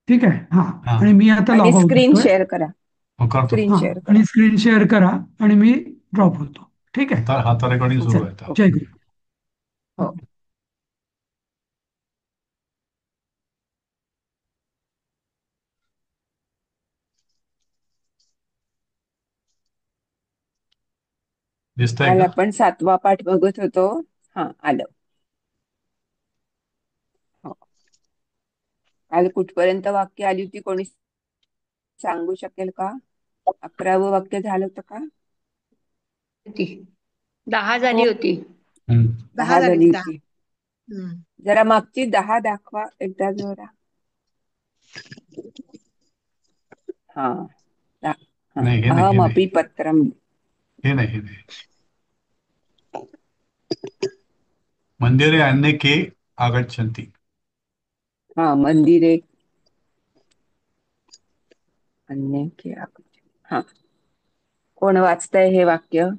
ठीक आहे. हा. हा. आणि मी आता आणि लॉग आउट स्क्रीन होतोय. शेअर करा. हो, करतो. स्क्रीन हा. शेअर करा. आणि स्क्रीन शेअर करा आणि मी ड्रॉप होतो. ठीक आहे. आता रेकॉर्डिंग सुरू चल. आहे आता. ओके. जय गुरु. हो. हा. दिसतंय काल का? आपण 7वा पाठ बघत होतो. हा, आलं. हो. काल कुठपर्यंत वाक्य आली होती, कोणी सांगू शकेल का? 11वं वाक्य झालं होतं का? होती 10 हो, झाली होती. हम्म. 10 झाली झाली होती 10. होती. जरा मागची 10 दाखवा एकदा जरा. हा. दा- हा. नाही, हे नाही, हे नाही. अहमपि पत्रम. हे नाही, हे नाही. मंदिरे अन्यके आगच्छन्ति. हा, मंदिरे अन्य के आगच्छन्ति. हा. कोण वाचतंय हे वाक्य?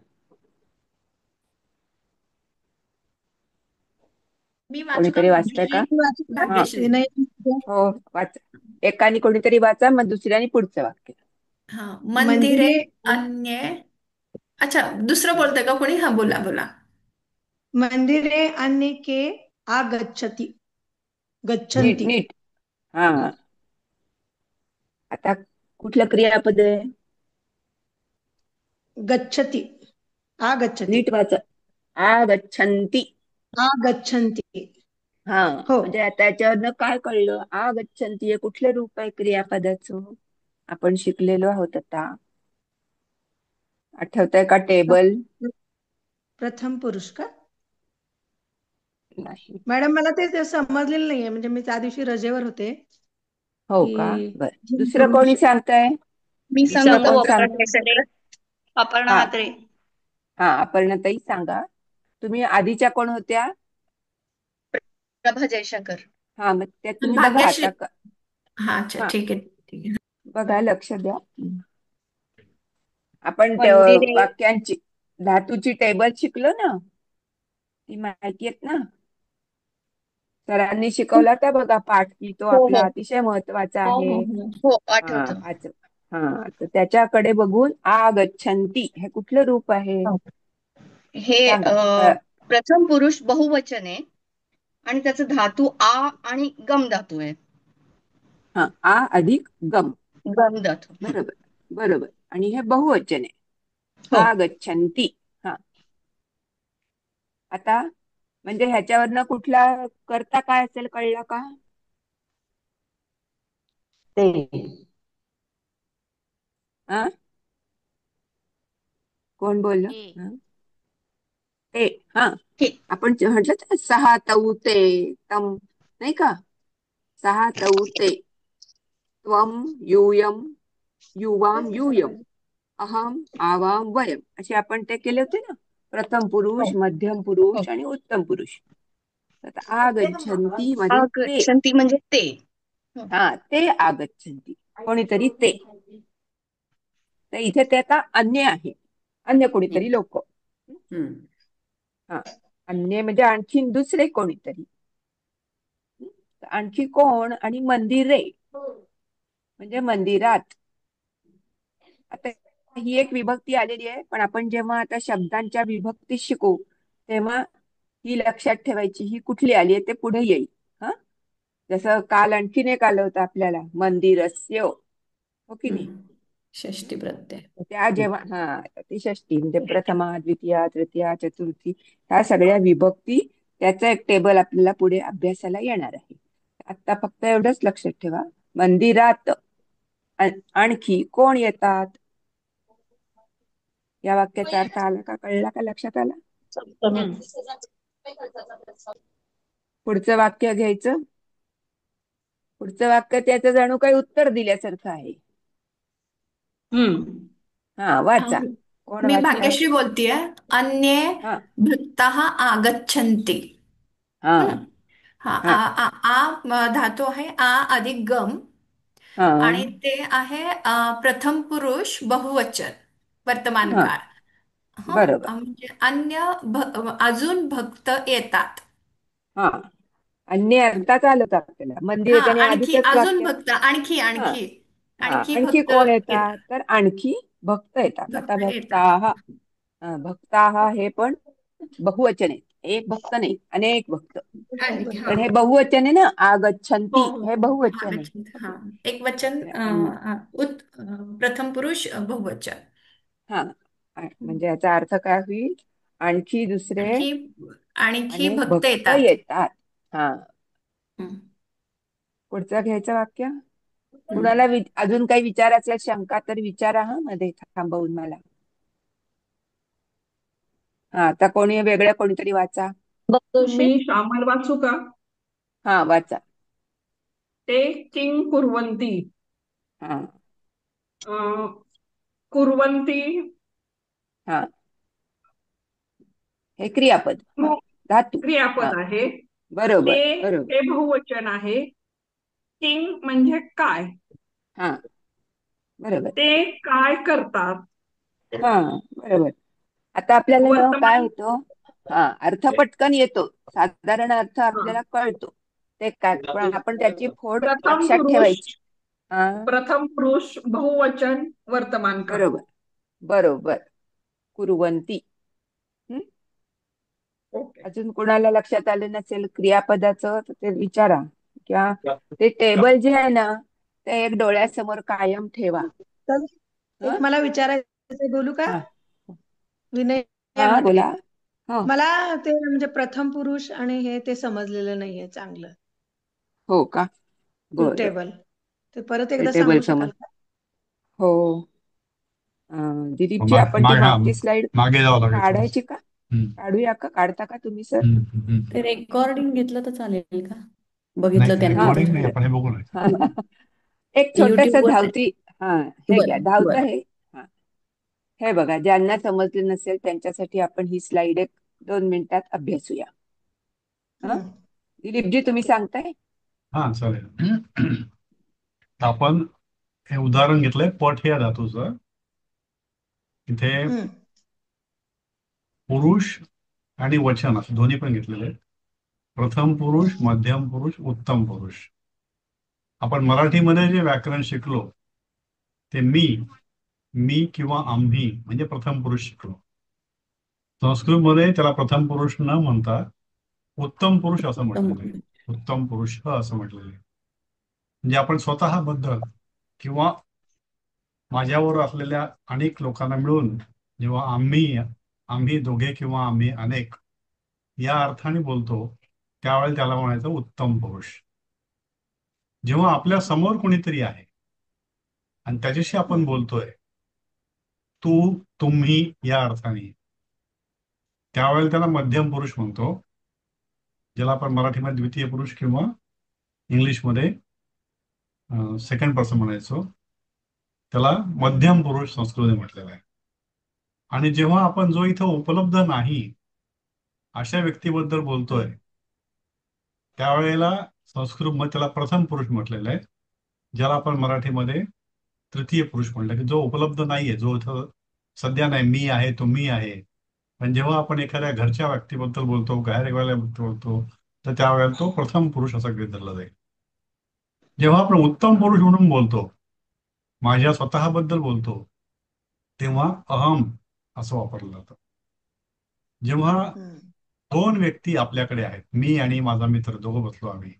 मी वाचू का कोणीतरी वाचतंय का? भाग्यश्री? मी वाचू का? हा. भाग्यश्री. विनय. हो, वाच. एकाने कोणीतरी वाचा, मग दुसऱ्याने पुढचं वाक्य. हा, मंदिरे मंदिरे अन्ये. अच्छा, दुसरं बोलतंय का कोणी? हा, बोला बोला. मंदिरे अन्यके आगच्छति नीट गच्छन्ति. नीट. हा. आता कुठलं क्रियापद आहे? गच्छति आगच्छति नीट वाचा. आगच्छन्ति. आगच्छन्ति. हा. हो. म्हणजे आता याच्यावरनं काय कळलं? आगच्छन्ति हे कुठलं रूप आहे क्रियापदाचं? आपण शिकलेलो आहोत आता. आठवतंय का टेबल? प्रथम पुरुष का? नाही. मॅडम मला ते समजलेलं नाहीये, म्हणजे मी त्या दिवशी रजेवर होते हो का? की बर. Zoom दुसरं करून कोणी सांगताय? मी दुसरं सांगतो कोण सांग? वापरण्यासाठी अपर्णा हा. म्हात्रे. हा, अपर्णाताई सांगा. तुम्ही आधीच्या कोण होत्या? प्रभा जयशंकर. हा, मग त्या तुम्ही बघा भाग्यश्री. आता. हा, अच्छा, हा, ठीक आहे ठीक आहे. बघा, लक्ष द्या. आपण मंदिरे वाक्यांची धातूची टेबल शिकलो ना, ती माहिती आहेत ना? सरांनी शिकवला तर बघा पाठ, की तो हो आपला हो अतिशय महत्वाचा हो आहे. हो हो. हो हा, आठवतं. वाच. हा, तर त्याच्याकडे बघून आगच्छन्ति हे कुठलं रूप आहे? हे सांगा. प्रथम पुरुष बहुवचन आहे आणि त्याचं धातू आ आणि गम धातू आहे. हा, आ अधिक गम. गम धातू. बरोबर. बरोबर. आणि हे बहुवचन आहे. हो. आगच्छन्ति. हा. आता म्हणजे ह्याच्यावरनं कुठला करता काय असेल कळलं का? ते हा, कोण बोललं? ए हा? ते. हा, हे आपण म्हटलं तर सहा तऊ ते तम, नाही का? सहा तऊ ते त्वम यूयम युवाम यूयम अहम आवाम वयम असे आपण ते केले होते ना. प्रथम हो पुरुष, मध्यम हो. पुरुष आणि उत्तम पुरुष. आता आगच्छन्ति मध्ये ते. आगच्छन्ति म्हणजे ते. हं. हा, ते आगच्छन्ति. कोणीतरी ते. तर इथे ते आता अन्य आहे. अन्य कोणीतरी लोक. हम्म. हा, अन्य म्हणजे आणखीन दुसरे कोणीतरी. आणखी कोण? आणि मंदिरे म्हणजे मंदिरात. आता ही एक विभक्ती आलेली आहे, पण आपण जेव्हा आता शब्दांच्या विभक्ती शिकू तेव्हा ही लक्षात ठेवायची, ही कुठली आली आहे ते पुढे येईल. हा, जसं काल आणखीन एक आलं होतं आपल्याला, मंदिरस्य. हो की नाही? हम्म. षष्टी प्रत्यय. त्या जेव्हा हा, ती षष्टी म्हणजे प्रथमा, द्वितीया, तृतीया, चतुर्थी ह्या सगळ्या विभक्ती, त्याचं एक टेबल आपल्याला पुढे अभ्यासाला येणार आहे. आता फक्त एवढंच लक्षात ठेवा, मंदिरात आणखी कोण येतात? या वाक्याचा अर्थ आला का? कळला का? लक्षात आला? सप्तमी. हम्म. पुढचं वाक्य घ्यायचं. पुढचं वाक्य त्याचं जणू काही उत्तर दिल्यासारखं आहे. हम्म. हा, हा, वाचा. कोण मी वाचणार? भाग्यश्री बोलतीये. अन्ये हा. भृत्तः आगच्छन्ति. हा. हम्म. हा, हा. धातू आहे आ अधिक गम. हा. आणि ते आहे प्रथम पुरुष बहुवचन वर्तमान हा. काळ. बरोबर. म्हणजे अन्य अजून भक्त येतात. हा, अन्य अर्थात आलं तर आपल्याला. मंदिर हा त्याने आणखी आधीचंच अजून वाक्य. भक्त आणखी हा आणखी हा आणखी आणखी भक्त कोण येत येतात तर आणखी भक्त येतात. आता भक्त येतात. भक्ताहा, भक्ताहा हे पण बहुवचन आहे. एक भक्त नाही, अनेक भक्त. आणखी हा पण हे बहुवचन आहे ना, हो आगच्छन्ति हो हे हो बहुवचन आहे. आगच्छन्ति हा एक वचन प्रथम पुरुष बहुवचन. हा म्हणजे याचा अर्थ काय होईल? आणखी दुसरे आणखी आणखी अनेक भक्त भक्त येतात. येतात. हा हम्म, पुढचं घ्यायचं वाक्य. हम्म. कुणाला अजून काही विचारायचं शंका तर विचारा हा मध्ये थांबवून मला. हा आता कोणी वेगळं कोणीतरी वाचा. जोशी. मी श्यामल वाचू का? हा वाचा. ते किं कुर्वन्ति. हा अं, कुर्वन्ति हा हे क्रियापद. हा धातू. हा क्रियापद आहे. ते बरोबर बरोबर. हे बहुवचन आहे. किंग म्हणजे काय, हा बरोबर. ते काय करतात. हा बरोबर. आता आपल्याला ना काय वर्तमान. होतं, हा अर्थ पटकन येतो, साधारण अर्थ हा. आपल्याला कळतो ते काय, पण आपण त्याची फोड प्रथम लक्षात पुरुष ठेवायची. हा प्रथम पुरुष बहुवचन वर्तमान काळ. बरोबर बरोबर. कुर्वन्ती. हं? ओके. अजून कोणाला लक्षात आलं नसेल क्रियापदाचं तर ते विचारा, किंवा ते टेबल जे आहे ना ते एक डोळ्यासमोर कायम ठेवा. तर हं? एक मला विचारायचं, बोलू का? हा विनय हा म्हटले. बोला. हो मला ते म्हणजे प्रथम पुरुष आणि हे ते समजलेलं नाहीये चांगलं. हो का, बरं. टेबल ते परत ते एकदा टेबल सांगू समज. शकाल का? हो दिलीपजी, आपण ती हा मागची स्लाइड मागे जावं लागेल थोडंसं. काढायची का? हम्म, काढूया का? काढता का तुम्ही सर? हम्म, हम्म. ते रेकॉर्डिंग घेतलं तर चालेल का? नाही बघितलं त्यांनी हा रेकॉर्डिंग नाही, त्याच्यामध्ये. आपण हे बघू नये. हा. एक छोटस युट्यूबवर आहे. धावती. हा हे घ्या, बरं धावतं बरं. हे. हा हे बघा, ज्यांना समजलं नसेल त्यांच्यासाठी आपण ही स्लाइड एक 2 मिनिटात अभ्यासूया. हा हम्म. दिलीपजी तुम्ही सांगताय. हा चालेल. तर आपण हे उदाहरण घेतलंय पट या धातूचं. इथे हम्म. पुरुष आणि वचन असं दोन्ही पण घेतलेले आहेत. प्रथम पुरुष, मध्यम पुरुष, उत्तम पुरुष. आपण मराठीमध्ये जे व्याकरण शिकलो ते मी किंवा आम्ही म्हणजे प्रथम पुरुष शिकलो. संस्कृतमध्ये त्याला प्रथम पुरुष न म्हणता उत्तम पुरुष असं म्हटलेलं आहे. उत्तम पुरुष असं म्हटलेलं आहे. म्हणजे आपण स्वतःबद्दल किंवा माझ्यावर असलेल्या अनेक लोकांना मिळून जेव्हा आम्ही दोघे किंवा आम्ही अनेक या अर्थाने बोलतो त्यावेळेला त्याला म्हणायचं उत्तम पुरुष. जेव्हा आपल्या समोर कोणीतरी आहे आणि त्याच्याशी आपण बोलतोय तू तुम्ही या अर्थाने, त्यावेळेला त्याला मध्यम पुरुष म्हणतो, ज्याला आपण मराठीमध्ये द्वितीय पुरुष किंवा इंग्लिशमध्ये सेकंड पर्सन म्हणायचो, त्याला मध्यम पुरुष संस्कृतीने म्हटलेलं आहे. आणि जेव्हा आपण जो इथं उपलब्ध नाही अशा व्यक्तीबद्दल बोलतोय त्यावेळेला संस्कृतमध्ये त्याला प्रथम पुरुष म्हटलेलं आहे, ज्याला आपण मराठीमध्ये तृतीय पुरुष म्हटलं, की जो उपलब्ध नाहीये, जो इथं सध्या नाही, मी आहे तुम्ही आहे. पण जेव्हा आपण एखाद्या घरच्या व्यक्तीबद्दल बोलतो, बाहेर बोलतो तर त्यावेळेला तो प्रथम पुरुष असा गृहीत धरला जाईल. जेव्हा आपण उत्तम पुरुष म्हणून बोलतो, माझ्या स्वतःबद्दल बोलतो, तेव्हा अहम असं वापरलं जातं. जेव्हा हम्म. दोन व्यक्ती आपल्याकडे आहेत, मी आणि माझा मित्र दोघं बसलो आम्ही,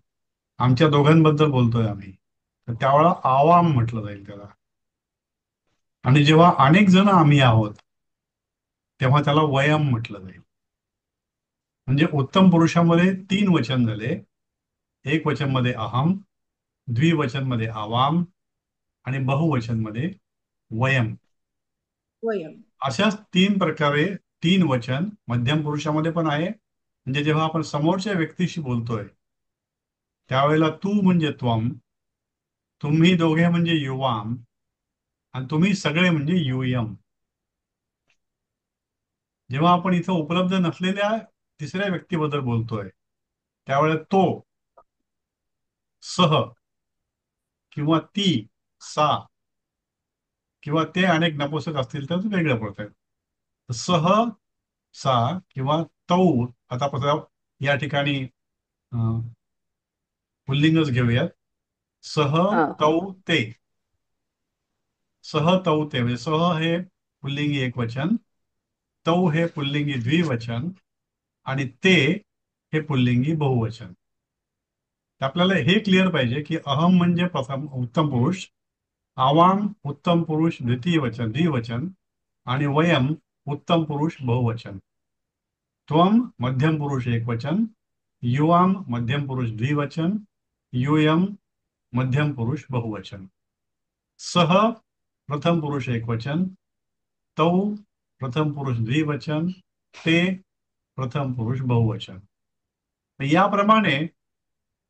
आमच्या दोघांबद्दल बोलतोय आम्ही, तर त्यावेळेला आवाम म्हटलं जाईल त्याला. आणि जेव्हा अनेक जण आम्ही आहोत तेव्हा त्याला वयम म्हटलं जाईल. म्हणजे उत्तम पुरुषामध्ये 3 वचन झाले. एक वचन मध्ये अहम, द्विवचन मध्ये आवाम आणि बहुवचन मध्ये वयम. वयम. अशाच 3 प्रकारे 3 वचन मध्यम पुरुषामध्ये पण आहे. म्हणजे जेव्हा आपण समोरच्या व्यक्तीशी बोलतोय त्यावेळेला तू म्हणजे त्वम, तुम्ही दोघे म्हणजे युवाम आणि तुम्ही सगळे म्हणजे यूयम. जेव्हा आपण इथं उपलब्ध नसलेल्या तिसऱ्या व्यक्तीबद्दल बोलतोय त्यावेळेला तो, सह किंवा ती, सा किंवा ते अनेक नपुसक असतील तर ते वेगळं पडत आहेत. सह, सा किंवा तौ. आता या ठिकाणी पुल्लिंगच घेऊयात. सह हा तौ ते. सह तौ ते म्हणजे सह हे पुल्लिंगी एकवचन, तौ हे पुल्लिंगी द्विवचन आणि ते हे पुल्लिंगी बहुवचन. तर आपल्याला हे क्लिअर पाहिजे की अहम म्हणजे प्रथम उत्तम पुरुष, आवाम उत्तम पुरुष द्विवचन आणि वयम उत्तम पुरुष बहुवचन. त्वम मध्यम पुरुष एकवचन, युवाम मध्यम पुरुष द्विवचन, यूयम मध्यम पुरुष बहुवचन. सह प्रथम पुरुष एकवचन, तौ प्रथम पुरुष द्विवचन, ते प्रथम पुरुष बहुवचन. तर याप्रमाणे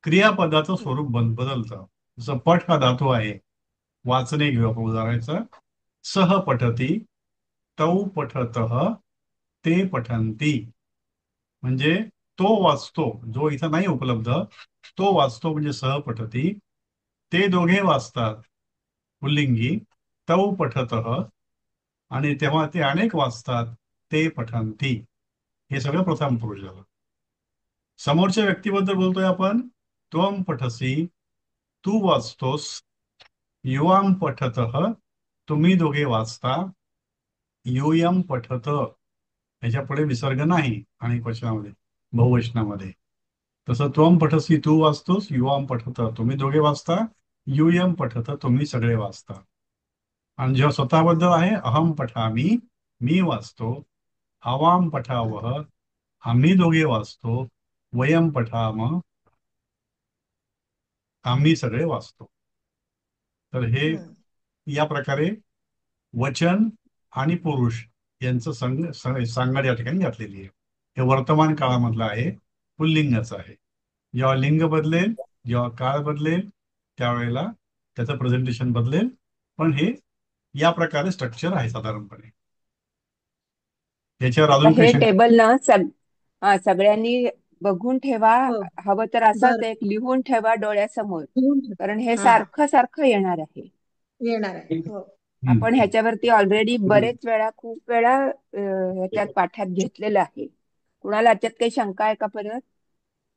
क्रियापदाचं स्वरूप बदलतं. जसं पठ हा धातू आहे, वाचणे घेऊ आपण उदाहरणाचं. सह पठती, तौ पठतः, ते पठंती. म्हणजे तो वाचतो, जो इथं नाही उपलब्ध, तो वाचतो म्हणजे सह पठती. ते दोघे वाचतात पुल्लिंगी, तौ पठतः. आणि तेव्हा ते अनेक वाचतात, ते पठंती. हे सगळं प्रथम पुरुष झालं. समोरच्या व्यक्तीबद्दल बोलतोय आपण. त्वम पठसी, तू वाचतोस. युवाम पठतः, तुम्ही दोघे वाचता. यूयम पठत, ह्याच्या पुढे विसर्ग नाही आणि वचनामध्ये बहुवचनामध्ये. तसं त्वम पठसी तू वाचतोस, युवाम पठत तुम्ही दोघे वाचता, यूयम पठत तुम्ही सगळे वाचता. आणि जेव्हा स्वतःबद्दल आहे अहम पठामी, मी वाचतो. आवाम पठावह, आम्ही दोघे वाचतो. वयम पठाम, आम्ही सगळे वाचतो. तर हे या प्रकारे वचन आणि पुरुष यांचं सांगड या ठिकाणी घातलेली आहे. हे वर्तमान काळामधलं आहे, पुल्लिंगाचं आहे. जेव्हा लिंग बदलेल, जेव्हा काळ बदलेल, त्यावेळेला त्याचं प्रेझेंटेशन बदलेल. पण हे या प्रकारे स्ट्रक्चर आहे साधारणपणे. याच्यावर अजून काही हे शंका? टेबल ना सगळ्यांनी बघून ठेवा. हो हवं तर असंच बरं एक लिहून ठेवा डोळ्यासमोर, लिहून ठेव. कारण हे हा सारखं सारखं येणार आहे. येणार आहे. हो आपण ह्याच्यावरती ऑलरेडी बरेच वेळा खूप वेळा ह्याच्यात पाठात घेतलेलं आहे. कुणाला याच्यात काही शंका आहे का परत?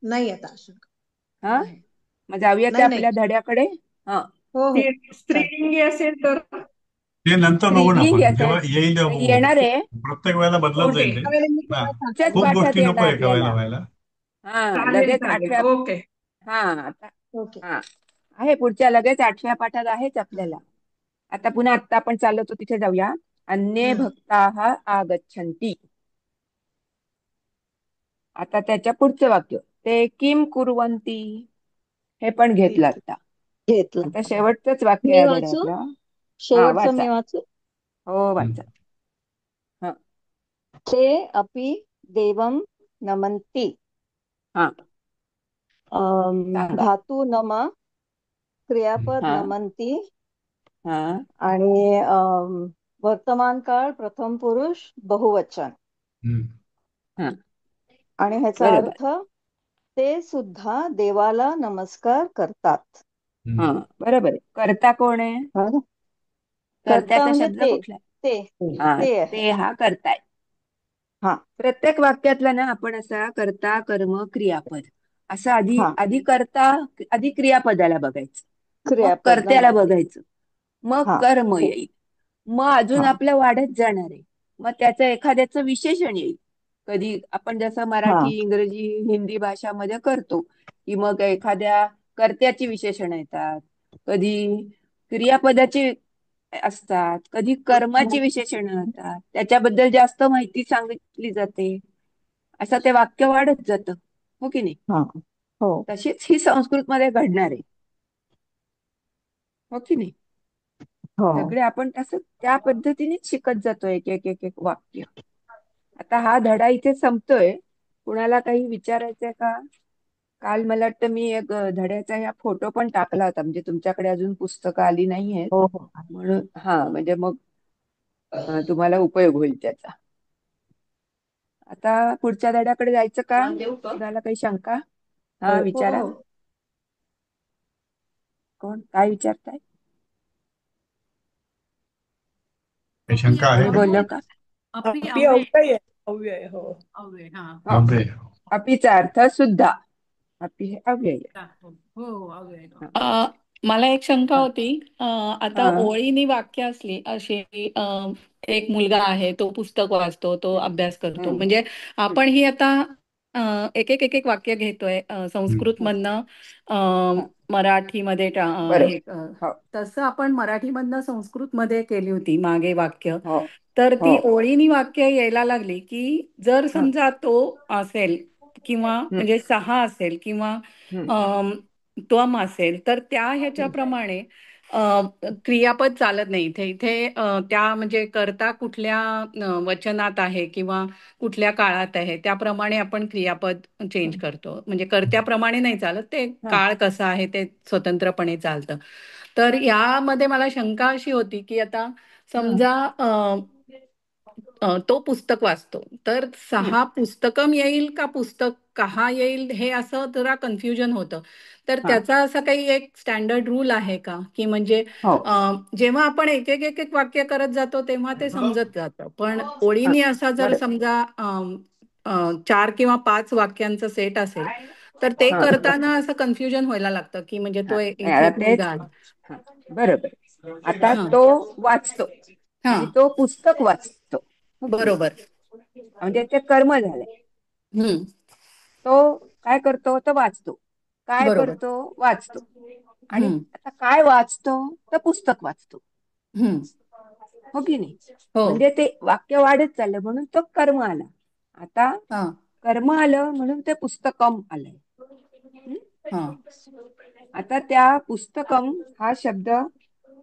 नाही आता शंका हा नाही. मग जाऊया ते नाही आपल्या धड्याकडे. हा हो हो चालेल. स्त्रीलिंगी असेल तर ते नंतर बघू ना स्त्रीलिंग आपण, असेल जेव्हा येईल तेव्हा बघू. येणार आहे. प्रत्येक वेळेला बदलत ओके, जाईल ते. त्यावेळेला मी हा, तुम्हाला पुढच्याच खूप सांगते. पाठात गोष्टी नको येणार एका वेळेला आपल्याला. व्हायला. हा चालेल लगेच चालेल. 8व्या. ओके. हा आता ओके हा आहे पुढच्या लगेच 8व्या पाठात आहेच आपल्याला. आता पुन्हा आता आपण चाललो तो तिथे जाऊया. अन्ये भक्ताः आगच्छन्ति. आता त्याच्या पुढचं वाक्य, ते किम कुर्वन्ति, हे पण घेतलं आता. घेतलं. आता शेवटचंच वाक्य मी आहे वाचू? धड्यातलं. हा शेवटचं मी वाचा. वाचू? हो वाचा. हा ते अपि देवं नमन्ति. हा सांगा. धातू नमा, क्रियापद हा नमन्ति हा आणि वर्तमान काळ प्रथम पुरुष बहुवचन. हा आणि ह्याचा बरोबर. अर्थ ते सुद्धा देवाला नमस्कार करतात. हा बरोबर आहे. कर्ता कोण आहे? हा ना? कर्ता कर्त्याचा म्हणजे शब्द ते कुठला? ते हा ते आहे. ते हा करताय. हा प्रत्येक वाक्यातला ना आपण असा कर्ता कर्म क्रियापद असं आधी हा आधी कर्ता आधी क्रियापदाला बघायचं, मग क्रियापद कर्त्याला नमन्ति. बघायचं, मग हा कर्म येईल, मग अजून हा आपलं वाढत जाणार आहे. मग त्याचं एखाद्याचं विशेषण येईल. कधी आपण जसं हा मराठी इंग्रजी हिंदी भाषामध्ये करतो की मग एखाद्या कर्त्याची विशेषण येतात, कधी क्रियापदाची असतात, कधी कर्माची विशेषणं असतात, त्याच्याबद्दल जास्त माहिती सांगितली जाते. असं ते वाक्य वाढत जातं, हो की नाही? हा हो तशीच ही संस्कृत मध्ये घडणार आहे, हो की नाही? हो सगळे आपण तसं त्या पद्धतीनेच शिकत जातो एक एक एक एक वाक्य. आता हा धडा इथे संपतोय. कुणाला काही विचारायचंय का? काल मला वाटतं मी एक धड्याचा ह्या फोटो पण टाकला होता, म्हणजे तुमच्याकडे अजून पुस्तकं आली नाहीयेत हो हो म्हणून. हा म्हणजे मग तुम्हाला उपयोग होईल त्याचा. आता पुढच्या धड्याकडे जायचं का? देऊ का? कुणाला काही शंका? हा हो विचारा. हो कोण काय विचारताय? काही शंका आहे कोणी का? बोललं का? अपि अपि अव्यय आहे. अव्यय हो. अव्यय. हा हो. अव्यय. अपीचा अर्थ सुद्धा. अपी हे अव्यय. हो अगदी हा मला एक शंका हा होती. आता हा ओळीनी वाक्य असली अशी, एक मुलगा आहे, तो पुस्तक वाचतो, तो हम्म, अभ्यास करतो, हम्म, म्हणजे हम्म, आपण ही आता एक एक वाक्य घेतोय संस्कृत हम्म, मधनं हा मराठीमध्ये बरोबर. हो तसं आपण मराठीमधनं संस्कृतमध्ये केली होती मागे वाक्य. हो तर हो ती ओळीनी वाक्य यायला लागली की जर हा समजा तो असेल किंवा हम्म, म्हणजे सहा असेल किंवा हम्म, अम, त्वम असेल, तर त्या हम्म, ह्याच्याप्रमाणे अ, क्रियापद चालत नाही इथे. इथे त्या म्हणजे कर्ता कुठल्या वचनात आहे किंवा कुठल्या काळात आहे त्याप्रमाणे आपण क्रियापद चेंज करतो. म्हणजे कर्त्याप्रमाणे नाही चालत, ते हा काळ कसा आहे ते स्वतंत्रपणे चालतं. तर यामध्ये मला शंका अशी होती की आता हा समजा तो पुस्तक वाचतो, तर हम्म, सहा पुस्तकम येईल का पुस्तक कहा येईल, हे असं जरा कन्फ्युजन होतं. तर हा त्याचा असा काही एक स्टँडर्ड रूल आहे का, की म्हणजे हो जेव्हा आपण एक एक वाक्य करत जातो तेव्हा ते समजत जातं, पण हा ओळीने असा जर बरोबर. समजा 4 किंवा 5 वाक्यांचा सेट असेल, तर ते हा करताना असं कन्फ्युजन व्हायला लागतं की म्हणजे हा तो नाही, इथे आता एक मुलगा तेच आहे. हा बरोबर. आता हा तो वाचतो हा आणि तो पुस्तक वाचतो, हो की नाही? बरोबर. म्हणजे ते कर्म झाले. हम्म. तो काय करतो? तो वाचतो. काय बरोबर. करतो? वाचतो. आणि हम्म. आता काय वाचतो? तर पुस्तक वाचतो, हम्म. हो की नाही? हो. म्हणजे ते वाक्य वाढत चाललं म्हणून तो कर्म आला. आता हा कर्म आलं म्हणून ते पुस्तकम आलंय. हं? हा आता त्या पुस्तकम हा शब्द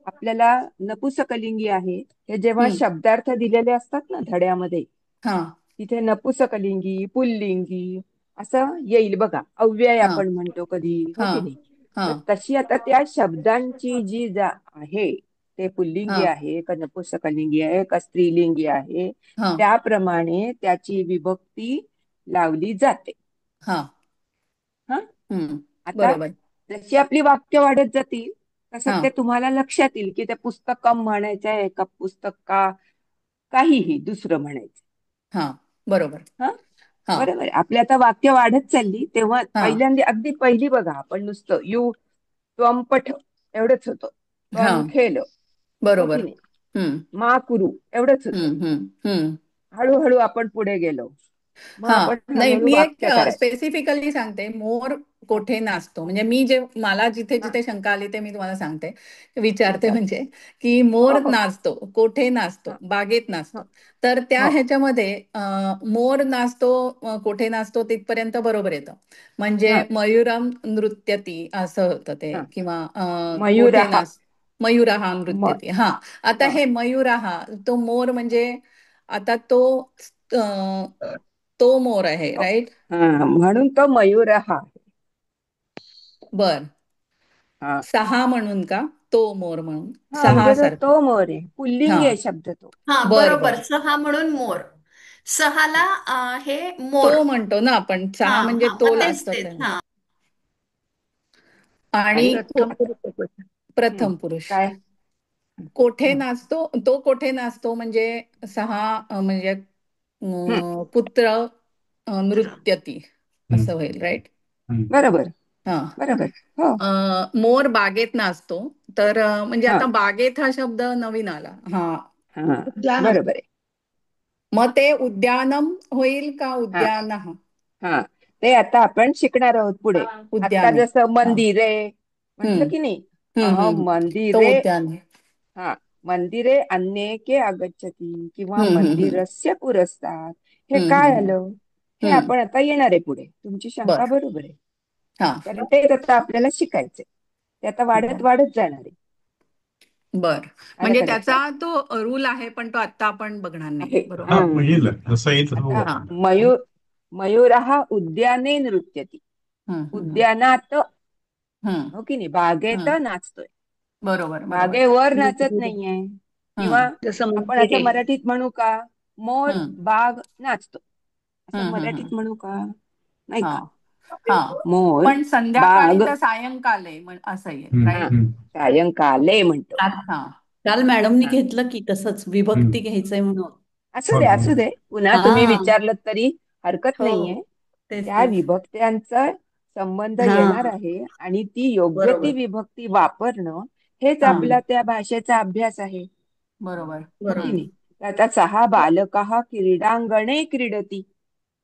आपल्याला नपुसकलिंगी आहे. हे जेव्हा हम्म. शब्दार्थ दिलेले असतात ना धड्यामध्ये, हा तिथे नपुसकलिंगी, पुल्लिंगी असं येईल बघा. अव्यय हा आपण म्हणतो कधी, हो हा की नाही? हा तर तशी आता त्या शब्दांची जी आहे, ते हा पुल्लिंगी आहे का नपुसकलिंगी आहे का स्त्रीलिंगी आहे, हा त्याप्रमाणे त्याची विभक्ती लावली जाते. हा हा हम्म. आता बरोबर. जशी आपली वाक्य वाढत जातील तसं हा ते तुम्हाला लक्षात येईल की ते पुस्तकम म्हणायचं आहे का पुस्तक का काहीही दुसरं म्हणायचं. हा बरोबर. हा हा बरोबर आहे. आपली आता वाक्य वाढत चालली तेव्हा हा पहिल्यांदा अगदी पहिली बघा, आपण नुसतं त्वम पठ एवढंच होतं. हा त्वम खेल, हो की बरोबर. नाही? हम्म. मा कुरु एवढंच होतं. हम्म. हळूहळू आपण पुढे गेलो, मग हा आपण नाही, हळूहळू मी एक वाक्य करायचं. स्पेसिफिकली सांगते, मोर हा कोठे नाचतो. म्हणजे मी जे मला जिथे हा जिथे शंका आली ते मी तुम्हाला सांगते, विचारते. विचार. म्हणजे की हो मोर हो नाचतो, कोठे नाचतो, हा बागेत हा नाचतो. तर त्या हो ह्याच्यामध्ये मोर नाचतो, कोठे नाचतो तिथपर्यंत बरोबर येतं. हा म्हणजे मयुरम नृत्यती असं होतं ते, हा किंवा कोठे मयूरहा मयुरहा म नृत्यती. हा आता हा हे मयुरहा, तो मोर म्हणजे आता तो मोर आहे, राईट? हा म्हणून तो मयूरहा. बर. हा सहा म्हणून का? तो मोर म्हणून हा सहा म्हणजे सारखं. तो मोर आहे, हा पुल्लिंगी आहे शब्द तो. हा बर बर. बरोबर, सहा म्हणून मोर. सहाला हे मोर. तो म्हणतो ना आपण, हा सहा म्हणजे हा तो मग तेच असतो तेच ते. हा. आणि आणि आता प्रथम पुरुष काय कोठे हम्म, नाचतो, तो कोठे नाचतो म्हणजे सहा म्हणजे हम्म, पुत्र नृत्यती असं होईल, राईट? बरोबर हा. बरोबर. हो मोर बागेत नाचतो. तर म्हणजे हा आता बागेत हा शब्द नवीन आला. हा. हा उद्यान. बरोबर आहे. मग ते उद्यानम होईल का हा उद्यानः? हा ते आता आपण शिकणार आहोत पुढे. आता उद्याने. जसं हा. मंदिरे म्हटलं हम्म की नाही, तो मंदिरे. उद्यान आहे. हा मंदिरे अन्येके आगच्छति किंवा हम्म हम्म हम्म मंदिरस्य पुरस्ताद, हे हम्म काय हम्म आलं? हे हम्म. आपण आता येणार आहे पुढे. तुमची शंका बर. बरोबर आहे, हा. कारण ते आता आपल्याला शिकायचंय. ते आता वाढत बर. वाढत जाणार आहे. बर. आलं म्हणजे का त्याचा लक्षात? तो रूल आहे, पण तो आता आपण बघणार नाही, आहे बरोबर? हा हा येईल जसं येईल तसं बघू आता आपण. मयूरहा उद्याने नृत्यती, हम्म हम्म उद्यानात, हम्म हो की नाही? बागेत हम्म. नाचतोय, बरोबर बरोबर. बागेवर नाचत नाहीये. किंवा हम्म जसं आपण मंदिरे. असं मराठीत म्हणू का, मोर हम्म बाग नाचतो, असं हम्म. मराठीत म्हणू का? नाही हा का? हा. मोर पण संध्याकाळी बाग तर सायंकाळी असं येईल, हा राईट? सायंकाले म्हणतो. हा. काल मॅडमनी हा घेतलं की तसंच विभक्ती घ्यायचंय म्हणून. बरोबर असू दे पुन्हा तुम्ही हा विचारलं तरी हरकत हो नाहीये. तेच त्या तेच. विभक्त्यांचं संबंध हा येणार आहे आणि ती योग्य ती बरोबर विभक्ती वापरणं हेच हा आपला त्या भाषेचा अभ्यास आहे. बरोबर हो की हम्म नाही? तर आता सहा बालकाः क्रीडांगणे क्रीडती,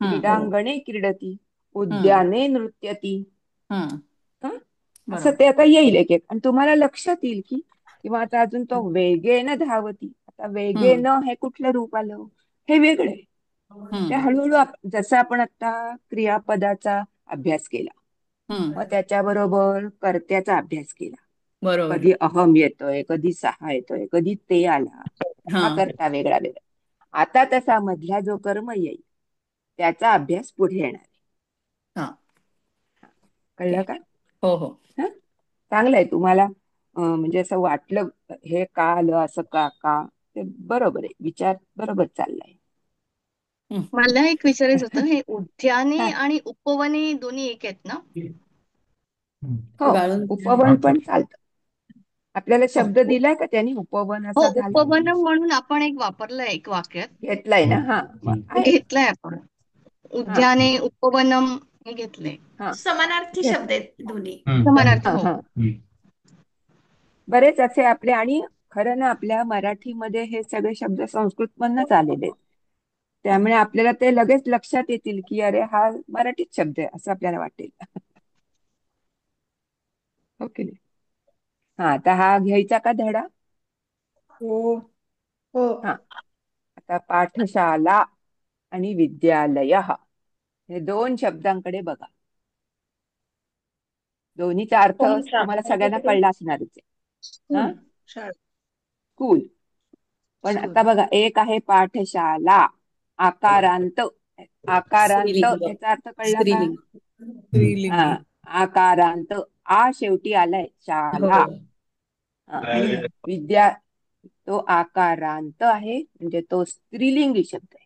हम्म क्रीडांगणे क्रीडती, हम्म उद्याने नृत्यती. हम्म हं? असं बरोबर ते आता येईल एक एक आणि तुम्हाला लक्षात येईल की किंवा आता अजून तो वेगेन धावती. आता हम्म वेगेन हे कुठलं रूप आलं? हे वेगळे. ते हम्म हळूहळू जसं आपण आता क्रियापदाचा अभ्यास केला, मग हम्म त्याच्याबरोबर कर्त्याचा अभ्यास केला. बरोबर कधी अहम येतोय, कधी सहा येतोय, कधी ते आला, हा हा कर्ता वेगळा वेगळा. आता तसा मधला जो कर्म येईल त्याचा अभ्यास पुढे येणार आहे. हा ओके कळलं का? हो हो हं? चांगलंय तुम्हाला म्हणजे असं वाटलं हे का आलं असं का का ते बरोबर आहे, विचार बरोबर चाललाय. हम्म. मला एक विचारायचं होतं, हे उद्याने हा, आणि उपवने दोन्ही एक आहेत ना? हो, गाळून उपवन अर्थ पण चालतं. आपल्याला हो शब्द दिलाय का त्यांनी उपवन हो, असा झाला उपवन म्हणून आपण एक वापरलंय एक वाक्यात. घेतलाय ना? हा मग आहे. घेतलंय आपण. हा उद्याने उपवनम हे घेतलंय. हा समानार्थी शब्द घेतलं. आहेत दोन्ही. समानार्थी. हा हो. हा बरेच असे आपले आणि खरं ना आपल्या मराठीमध्ये हे सगळे शब्द संस्कृत मधनच आलेले आहेत. त्यामुळे आपल्याला ते लगेच लक्षात येतील की अरे हा मराठीत शब्द आहे असं आपल्याला वाटेल. हो की नाही? हा आता हा घ्यायचा का धडा? हो हो हा आता पाठशाला आणि विद्यालय हे दोन शब्दांकडे बघा. दोन्हीचा अर्थ कोणता तुम्हाला कोणते सगळ्यांना ते? कळला असणारच आहे. स्कूल हा शाळा स्कूल. पण स्कूल आता बघा एक आहे पाठशाला आकारांत. आकारांत स्त्रीलिंग याचा अर्थ कळला का? स्त्रीलिंग हा स्त्रीलिंगी आकारांत आ शेवटी आलाय हो शाला. हा, आणि विद्या तो आकारांत आहे म्हणजे तो स्त्रीलिंगी शब्द आहे.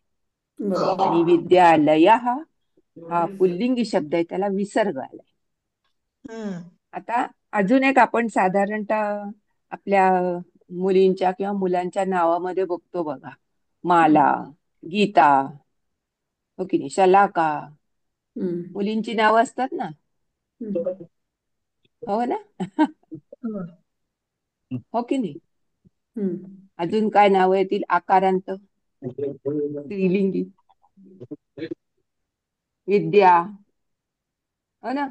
आणि बरोबर विद्यालय हा पुल्लिंगी शब्द आहे त्याला विसर्ग आलाय. हम्म आता अजून एक आपण साधारणतः आपल्या मुलींच्या किंवा मुलांच्या नावामध्ये बघतो बघा. माला, गीता, हो की नाही, शलाका, हम्म मुलींची नावं असतात ना. हम्म हो ना. हो. हो की नाही. हम्म अजून काय नावं येतील आकारांत स्त्रीलिंगी? विद्या, हो ना.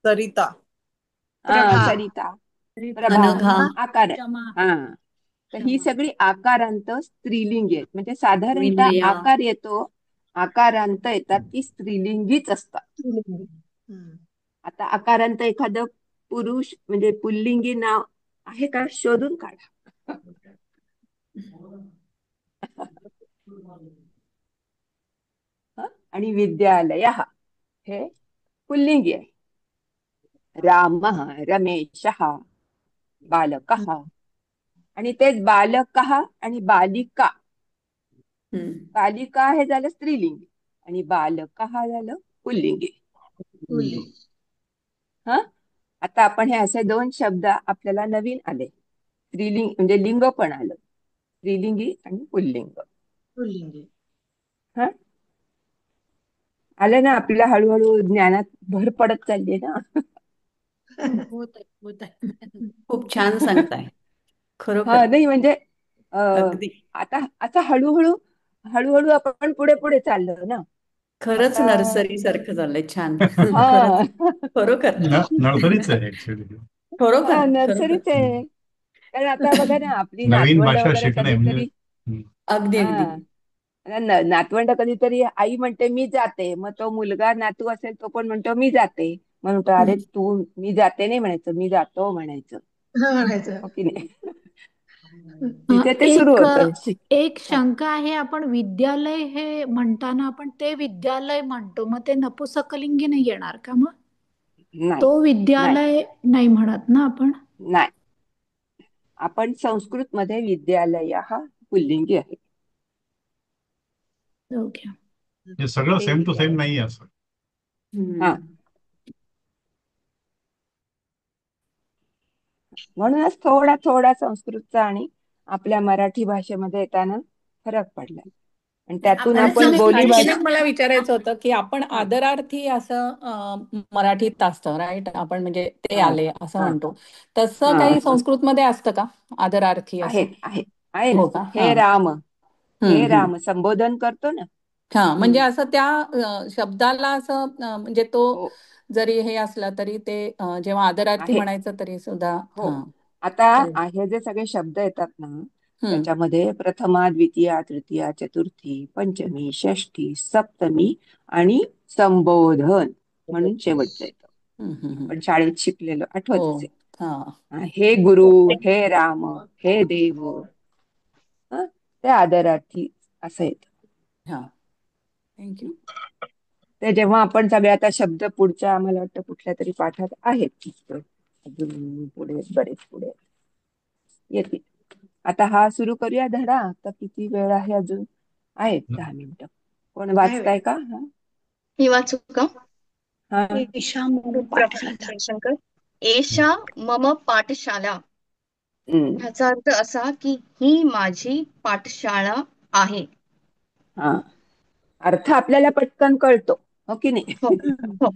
सरिता हा प्रभा सरिता, प्रभा, अनघा आकार. हा तर ही सगळी आकारांत स्त्रीलिंगी आहेत म्हणजे साधारणतः विनया आकार येतो आकारांत येतात ती स्त्रीलिंगीच असतात. स्त्रीलिंगी. हम्म. आता आकारांत एखादं पुरुष म्हणजे पुल्लिंगी नाव आहे का शोधून काढा. हं? आणि विद्यालय हे पुल्लिंगी आहे. राम, रमेश, बालक आणि तेच बालक आणि बालिका. हम्म बालिका हे झालं स्त्रीलिंगी आणि बालक झालं पुल्लिंगी. स्त्रीलिंगी. हा आता आपण हे असे दोन शब्द आपल्याला नवीन आले. स्त्रीलिंग म्हणजे लिंग पण आलं स्त्रीलिंगी आणि पुल्लिंग. पुल्लिंगी. हा आलं ना आपल्याला हळूहळू ज्ञानात भर पडत चालली ना. होत आहे खूप छान सांगताय हा खरोखर नाही म्हणजे अगदी आता आता हळूहळू हळूहळू आपण पुढे पुढे चाललो ना. खरंच आता नर्सरी सारखं झालंय छान खरंच हा खरोखर नर्सरीच आहे ऍक्च्युली. हा खरोखर खरोखर नर्सरीच आहे. कारण आता बघा ना आपली नवीन नातवंड भाषा वगैरे शिकणे म्हणजे कधीतरी अगदी हा अगदी नातवंड कधीतरी आई म्हणते मी जाते मग तो मुलगा नातू असेल तो पण म्हणतो मी जाते म्हणतो अरे हम्म. तू मी जाते नाही म्हणायचं मी जातो म्हणायचं. हा म्हणायचं. हो की नाही. तिथे ते सुरू एक होतं एक हा, शंका आहे आपण विद्यालय हे म्हणताना आपण ते विद्यालय म्हणतो मग ते नपुसकलिंगी नाही येणार का मग नाही तो नाही विद्यालय नाही म्हणत ना आपण नाही आपण संस्कृत मध्ये विद्यालय हा पुल्लिंगी आहे. ओके हे सगळं सेम टू सेम नाही असं. हा हम्म. म्हणूनच थोडा थोडा संस्कृतचा आणि आपल्या मराठी भाषेमध्ये येताना फरक पडला. आणि त्यातून आपण आपण समजून आणखीन बोलीभाषा एक मला विचारायचं होतं की आपण हा आदरार्थी असं मराठीत असतं राईट आपण म्हणजे ते हा आले असं हा म्हणतो तसं हा काही संस्कृतमध्ये असतं का आदरार्थी असं आहे ना. हो का हे राम, हे हम्म राम संबोधन करतो ना. हा म्हणजे हम्म. असं त्या शब्दाला असं म्हणजे तो हो जरी हे असला तरी ते जेव्हा आदरार्थी आहे. म्हणायचं तरी सुद्धा हो, हा आता तर हे जे सगळे शब्द येतात ना, हम्म त्याच्यामध्ये प्रथमा, द्वितीया, तृतीया, चतुर्थी, पंचमी, षष्ठी, सप्तमी आणि संबोधन म्हणून शेवटचं येतं. हम्म. आपण शाळेत शिकलेलं हो आठवत असेल. हा हे गुरु, हे राम, हे देव, ते आदरार्थी असं येतं. हा थँक्यू ते जेव्हा आपण सगळे आता शब्द पुढच्या मला वाटतं कुठल्या तरी पाठात आहेत अजून पुढे बरेच पुढे येतील. आता हा सुरू करूया धडा. आता किती वेळ आहे अजून? आहेत 10 मिनिटं. कोण आहे वेळ. वाचताय का? हा मी वाचू का? हा ईशा म्हणून प्रफुल्ल पाठशाला. जयशंकर. एषा मम पाठशाला. हम्म, ह्याचा अर्थ असा की ही माझी पाठशाळा आहे. हा अर्थ आपल्याला पटकन कळतो, हो की नाही? हो हो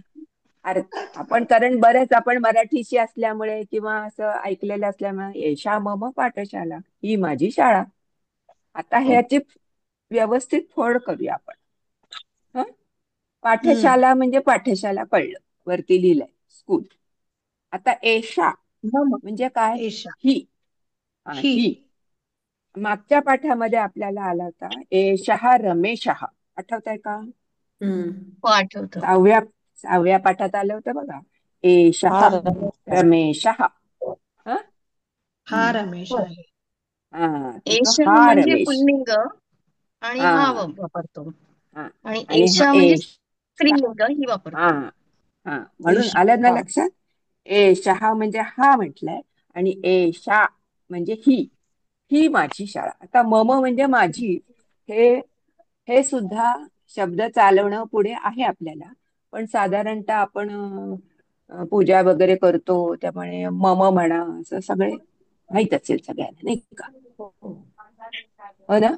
अर्थ आपण कारण बरेच आपण मराठीशी असल्यामुळे किंवा असं ऐकलेलं असल्यामुळे एषा मम पाठशाला, ही माझी शाळा. आता हो ह्याची व्यवस्थित फोड करूया आपण. हं? हम्म. पाठशाला म्हणजे पाठशाला कळलं, वरती लिहिलंय स्कूल. आता एषा मम म्हणजे काय? एषा ही. ही ही मागच्या पाठामध्ये आपल्याला आला होता एषः रमेशः, आठवतंय का? हो आठवतं. 6व्या पाठात आलं होतं बघा. एषः रमेशः. हं? हा रमेश हो आहे. हा तर तो एषा हा म्हणजे रमेश. पुल्लिंग आणि हा हा वापरतो हा आणि आणि हा एषा म्हणजे एष स्त्रीलिंग ही हा वापरतो. हा म्हणून एषा आलं ना लक्षात. एषः म्हणजे हा म्हटलंय आणि एषा म्हणजे ही, ही माझी शाळा. आता मम म्हणजे माझी, हे हे सुद्धा शब्द चालवणं पुढे आहे आपल्याला. पण साधारणतः आपण पूजा वगैरे करतो त्यामुळे मम म्हणा असं सगळे माहित असेल सगळ्यांना, नाही का? हो ना?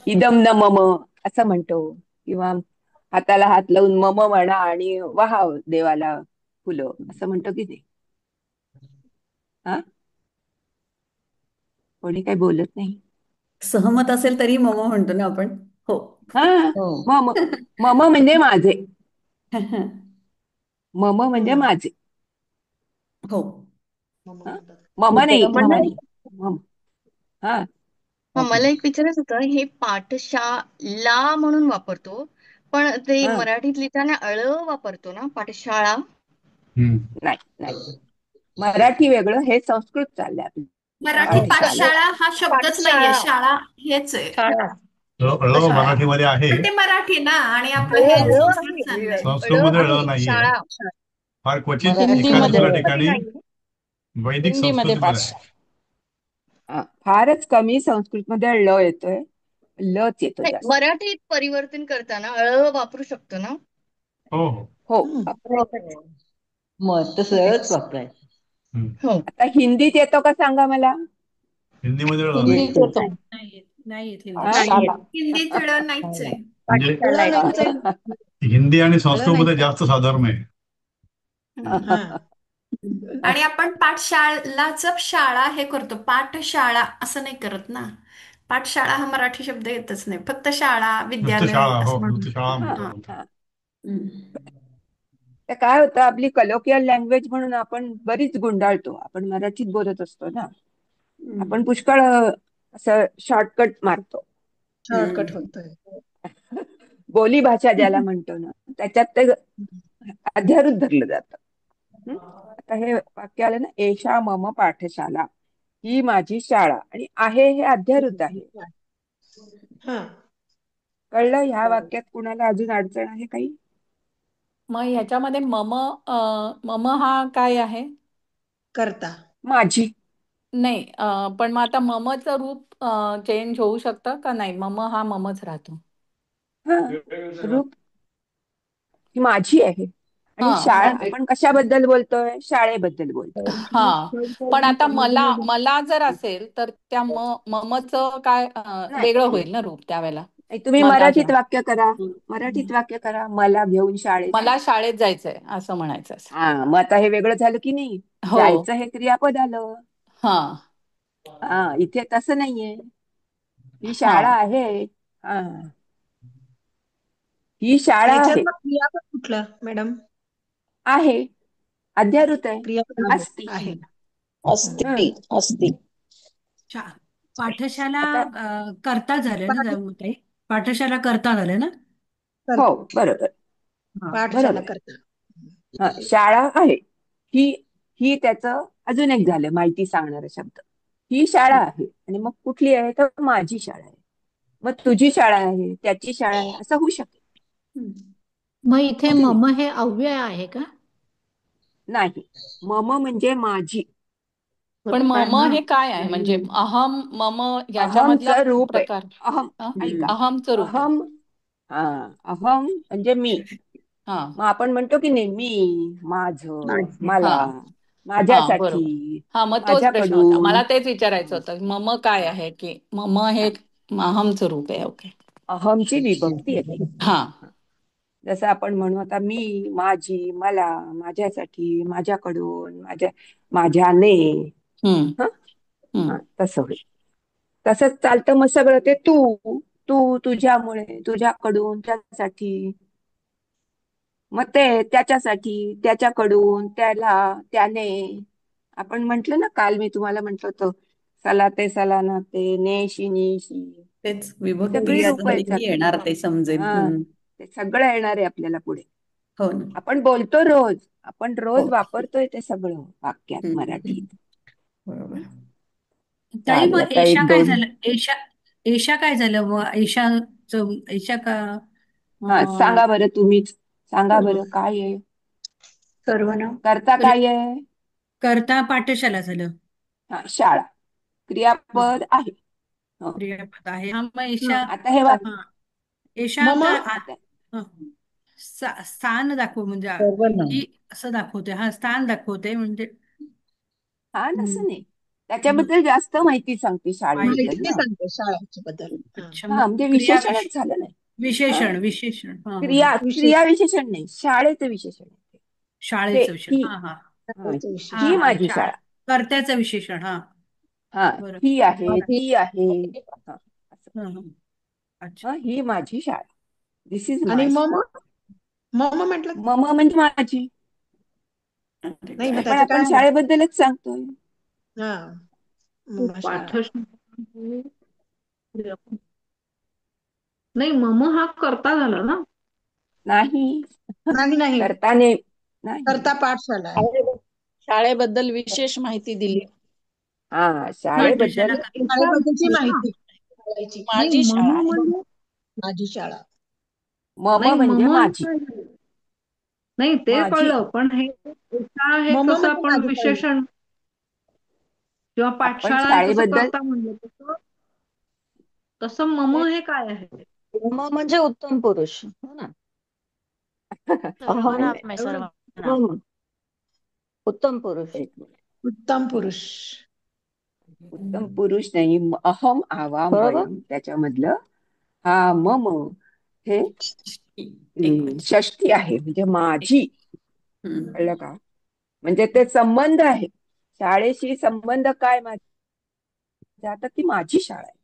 इदम न मम असं म्हणतो, किंवा हाताला हात लावून मम म्हणा आणि वाहाव देवाला फुलं असं म्हणतो की नाही? हा कोणी काही बोलत नाही. सहमत असेल तरी मम म्हणतो ना आपण. हो. हा हो. मम, मम म्हणजे माझे. मम म्हणजे हम्म. माझे. हो. मम हा म्हणतात. मम नाही, मम मला नाही. मम. हा मला एक विचारायचं होतं, हे पाठशाला म्हणून वापरतो पण ते हा मराठीत लिहिताना वापरतो ना पाठशाळा. हम्म. नाही नाही, मराठी वेगळं, हे संस्कृत चाललंय आपलं. मराठीत अच्छा पाठशाला. पाठशाळा हा शब्दच नाहीये, पाठशाळा शाळा हेच आहे. शाळा शाळा मराठीमध्ये आहे. पण ते मराठी ना, आणि आपलं ळ हे ळ संस्कृत आहे चाललंय. संस्कृतमध्ये ळ आहे नाहीये. शाळा. फार क्वचित एका हिंदीमध्ये दुसऱ्या हिंदीमध्ये ठिकाणी नाही. वैदिक हिंदीमध्ये संस्कृतीमध्ये आहे. पाठशाला. फारच कमी संस्कृतमध्ये ळ येतोय, लच येतो नाही, जास्त. मराठीत परिवर्तन करताना वापरू शकतो ना. हो हो. हो हम्म. वापरायचं. मग तर सरळच वापरायचं. हम्म. हो आता हिंदीत येतो का सांगा मला? हिंदीमध्ये ळ नाही. हिंदीत येतो. नाही येत हिंदी हा? नाही पाठशाला. हिंदीत ळ नाहीच आहे. म्हणजे ळ पाठशाला नाहीच येतो. आहे. हिंदी आणि ळ नाहीच संस्कृतमध्ये आहे. जास्त साधर्म्य आहे. हा. आणि आपण पाठशालाच शाळा हे करतो, पाठशाळा असं नाही करत ना. पाठशाळा हा मराठी शब्द येतच नाही, फक्त शाळा, नुसतं विद्यालय शाळा, हो असं म्हणून. नुसतं शाळा हा म्हणतो हा. म्हणतो. हा हम्म. तर काय होतं, आपली कलोकियल लँग्वेज म्हणून आपण बरीच गुंडाळतो. आपण मराठीत बोलत असतो ना, आपण पुष्कळ असं शॉर्टकट मारतो. शॉर्टकट होतोय. बोली भाषा ज्याला म्हणतो ना, त्याच्यात ते अध्यारूत धरलं जातं. हं? आता हे वाक्य आलं ना, एषा मम पाठशाला, ही माझी शाळा, आणि आहे हे अध्यारूत आहे. हा. कळलं? ह्या वाक्यात कुणाला अजून अडचण आहे काही? मग ह्याच्यामध्ये मम हा काय आहे करता. माझी. नाही पण मग आता ममचं रूप चेंज होऊ शकतं का नाही मम हा ममच राहतो हा रूप ही माझी आहे. हा आणि शाळा आपण कशाबद्दल बोलतोय? शाळेबद्दल बोलतोय. हा पण आता मला जर असेल तर त्या ममचं काय नाही वेगळं होईल ना रूप त्यावेळेला. नाही, तुम्ही मला मराठीत वाक्य करा. मराठीत वाक्य करा, मला घेऊन शाळेत मला शाळेत जायचंय असं म्हणायचं असेल. हा, मग आता हे वेगळं झालं की नाही? हो जायचं हे क्रियापद आलं. हा हा, इथे तसं नाहीये. ही हा शाळा आहे. हा, ही शाळा याच्यात आहे. मग क्रियापद कुठलं मॅडम? आहे अध्यारूत आहे. क्रियापद आहे. असती. आहे. हं. असती. पाठशाला आता करता झालं ना ताई? पाठशाला करता झालं ना? हो, करता. बरोबर पाठशाला बरोबर. करता. हा, शाळा आहे. ही ही त्याचं अजून एक झालं माहिती सांगणारा शब्द. ही शाळा आहे आणि मग कुठली आहे? तर माझी शाळा आहे. मग तुझी शाळा आहे, त्याची शाळा आहे, असं होऊ शकेल. मग इथे हो की नाही? मम हे अव्यय आहे का? नाही, मम म्हणजे माझी. पण मम हे काय आहे म्हणजे अहम मम याच्यामधला अहमचं रूप आहे. प्रकार. अहम, ऐका. अहमचं रूप आहे. अहम, हा, अहम म्हणजे मी. हा मग आपण म्हणतो की नाही, मी, माझं, हा मला, हा बरोबर. माझ्यासाठी, हा मग तोच प्रश्न होता माझ्याकडून. मला तेच विचारायचं होतं मम काय आहे की मम हे अहमचं रूप आहे. ओके अहमची विभक्ती येते. हा जसं आपण म्हणू आता मी, माझी, मला, माझ्यासाठी, माझ्याकडून, माझ्याने. हम्म हं? हम्म तसं होईल. तसंच चालतं मग सगळं ते तू, तू, तुझ्यामुळे, तुझ्याकडून, त्यासाठी. मग ते त्याच्यासाठी, त्याच्याकडून, त्याला, त्याने. आपण म्हंटल ना, काल मी तुम्हाला म्हंटल होतं, सलाते, सलानाते, नेशी, नेशी. तेच ही सगळी विभक्ती रूप आहेत कधी सगळी. येणार ते समजेल. हा, ते सगळं येणार आहे आपल्याला पुढे. हो ना. आपण बोलतो रोज, आपण रोज हो वापरतोय ते सगळं वाक्यात हम्म. मराठीत. बरोबर. ताई चालेल, मग आता एशा एक काय दोन. झालं? एशा काय झालं? मग एशा का हा, अं, सांगा बरं तुम्हीच. सांगा बरं काय आहे? सर्वनाम. करता काय आहे? करता पाठशाला झालं. हा, शाळा. क्रियापद आहे. हो. क्रियापद आहे. हा मग आता हे वाक्य हा एशा मम आता हं. स्थान दाखव म्हणजे सर्वनाम. ही असं दाखवते. हा स्थान दाखवते म्हणजे हा, हम्म, नसं नाही. हम्म. त्याच्याबद्दल जास्त माहिती सांगते शाळेबद्दल माहिती ना. सांगते शाळेच्या बद्दल. अच्छा हा, मग म्हणजे विशेषणच झालं नाही. हा, विशेषण हा हा विशेष क्रिया विशेषण नाही, शाळेचं विशेषण आहे. ते शाळेचं विशेषण ही. हा हा हा, विशेष. ही माझी शाळा. कर्त्याचं विशेषण हा हा, बरं ही आहे, ही ती आहे. हा, असं. हा हा अच्छा हा, ही माझी शाळा. दिस इज आणि माय मम स्कूल. मम म्हटलं मम म्हणजे माझी. अरे नाही, वा. मग पण त्याचं आपण काय? शाळेबद्दलच सांगतोय. हा, मम शाळा. नाही मम हा करता झाला ना. नाही, नाही नाही, करताने नाही. करता पाठशाला आहे. शाळेबद्दल विशेष माहिती दिली. हा, शाळेबद्दल पाठशाला शाळेबद्दलची एशा माहिती. शाळेची. नाही माझी मम शाळा आहे. म्हणजे माझी शाळा. मम नाही म्हणजे मम माझी. काय झालं? नाही ते माझी. कळलं पण हे एशा हे मम कसं म्हणजे आपण माझी पहिली. विशेषण किंवा आपण पाठशाळा हे कसं शाळेबद्दल करता म्हणलं तसं तसं मम हे काय आहे? म्हणजे उत्तम पुरुष हो ना. अहम सर्वनाम आहे सर्वनाम. मम. उत्तम पुरुष. एक मिनिट. उत्तम पुरुष. उत्तम पुरुष नाही, अहम आवाम बरोबर. वयम त्याच्यामधलं हा मम हे एक मिनिट. षष्टी आहे, म्हणजे माझी. हम्म. कळलं का? म्हणजे ते संबंध आहे शाळेशी. संबंध काय माझा? आता ती माझी शाळा आहे.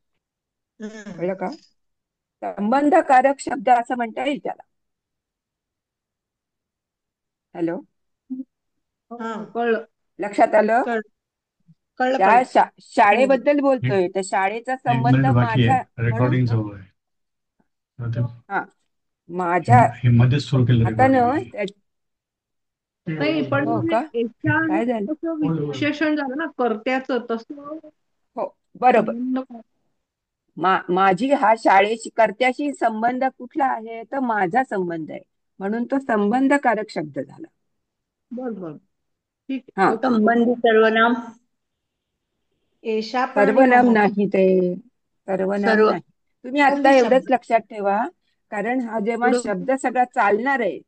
हम्म. कळलं का? संबंधकारक शब्द असं म्हणता येईल त्याला. हॅलो, हा, कळलं. लक्षात आलं? कळ कळलं त्या कळलं. हो. शाळेबद्दल बोलतोय, तर शाळेचा एक संबंध मिनिट बाकी माझ्या आहे, म्हणून. रेकॉर्डिंग चालू आहे. आता हा, माझ्या. हे मध्येच सुरू केलं आता ना रेकॉर्डिंग. नाही पण हो हे का? एशा हे काय झालं? कसं विशेषण झालं ना कर्त्याचं तसं हो, बरोबर. संबंध काय? माझी हा शाळेशी कर्त्याशी संबंध कुठला आहे? तर माझा संबंध आहे, म्हणून तो संबंधकारक शब्द झाला. बरं बरं ठीक हा, आहे. ओके. संबंधी सर्वनाम. एशा पण आणि सर्वनाम मम पण. नाही, ते सर्वनाम सर्व नाही. तुम्ही आता कोणती एवढंच शब्द लक्षात ठेवा, कारण हा जेव्हा पुढं शब्द सगळा चालणार आहे